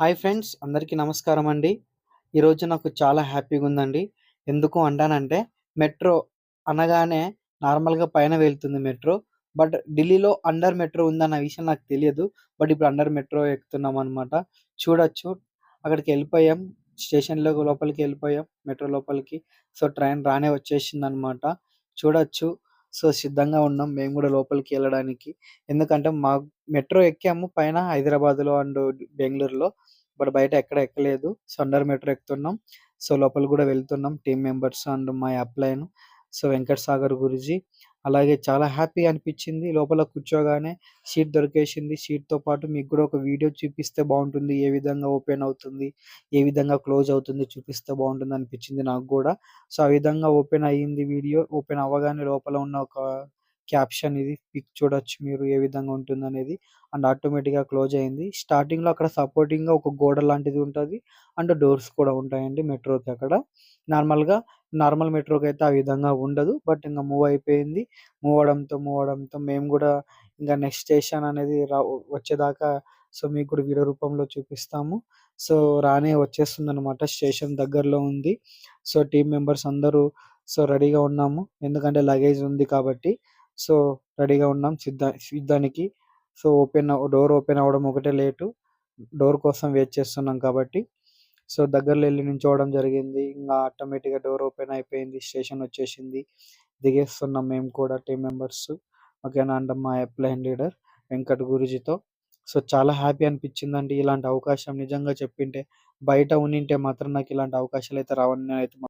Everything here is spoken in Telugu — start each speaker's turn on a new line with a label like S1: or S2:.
S1: హాయ్ ఫ్రెండ్స్, అందరికీ నమస్కారం అండి. ఈరోజు నాకు చాలా హ్యాపీగా ఉందండి. ఎందుకు అంటానంటే, మెట్రో అనగానే నార్మల్‌గా పైన వెళ్తుంది మెట్రో. బట్ ఢిల్లీలో అండర్ మెట్రో ఉందన్న విషయం నాకు తెలియదు. బట్ ఇప్పుడు అండర్ మెట్రో ఎక్కుతున్నామనమాట. చూడొచ్చు, అక్కడికెళ్ళిపోయాం. లోపలికెళ్ళిపోయాం మెట్రో లోపలికి. సో, ట్రైన్ రానే వచ్చేసిందనమాట. చూడొచ్చు. సో, సిద్ధంగా ఉన్నాం మేము గూడా లోపలికెళ్ళడానికి. ఎందుకంటే, మెట్రో ఎక్కాము పైన హైదరాబాద్‌లో అండ్ బెంగుళూరులో. బట్ బయట ఎక్కడ ఎక్కలేదు. సో, అండర్ మెట్రో ఎక్కుతున్నాం. సో, లోపలికి గూడా వెళ్తున్నాం team members and my upline. So, Venkat Sagar Guruji. అలాగే చాలా హ్యాపీగా అనిపిచ్చింది. లోపల కూర్చోగానే సీట్ దొరికేసింది. సీట్‌తో పాటు మీకు గూడా ఒక వీడియో చూపిస్తే బావుంటుంది. ఏ విధంగా ఓపెన్ అవుతుంది, ఏ విధంగా క్లోజ్ అవుతుంది చూపిస్తే బావుంటుంది అనిపిచ్చింది నాకు గూడా. సో, ఆ విధంగా ఓపెన్ అయింది వీడియో. ఓపెన్ అవ్వగానే లోపల ఉన్న ఒక క్యాప్షన్ ఇది పిక్ చూడొచ్చు మీరు ఏ విధంగా ఉంటుందనేది. అండ్ ఆటోమేటిక్‌గా క్లోజ్ అయింది. స్టార్టింగ్‌లో అక్కడ సపోర్టింగ్‌గా ఒక గోడ లాంటిది ఉంటది. అండ్ డోర్స్ కూడా ఉంటాయండి మెట్రోకి అక్కడ. నార్మల్ మెట్రోకైతే ఆ విధంగా ఉండదు. బట్ ఇంక మూవ్ అయిపోయింది. మూవ్ అవ్వడంతో మేము గూడా ఇంక నెక్స్ట్ స్టేషన్ అనేది వచ్చేదాకా సో, మీకు కూడా వీడియో రూపంలో చూపిస్తాము. సో, రానే వచ్చేస్తుందనమాట. స్టేషన్ దగ్గరలో ఉంది. సో, టీమ్ మెంబర్స్ అందరూ రెడీగా ఉన్నాము. ఎందుకంటే లగేజ్ ఉంది కాబట్టి. సో, రెడీగా ఉన్నాం యుద్ధానికి. సో, డోర్ ఓపెన్ అవ్వడం ఒకటే లేటు. డోర్ కోసం వెయిట్ చేస్తున్నాం కాబట్టి. సో, దగ్గరలో ఎళ్లి నించోవడం జరిగింది. ఇంగా ఆటోమేటిక్‌గా డోర్ ఓపెన్ అయిపోయింది. స్టేషన్ వచ్చేసింది. దిగేస్తున్నాం మేము కూడా టీమ్ మెంబర్స్. ఓకేనా అండ్ మా అప్‌లైన్ లీడర్ వెంకట్ గురూజీతో. సో, చాలా హ్యాపీ అనిపిచ్చిందండి. ఇలాంటి అవకాశం నిజంగా చెప్పింటే బయట ఉండింటే మాత్రం నాకు ఇలాంటి అవకాశాలైతే రావని నేనైతే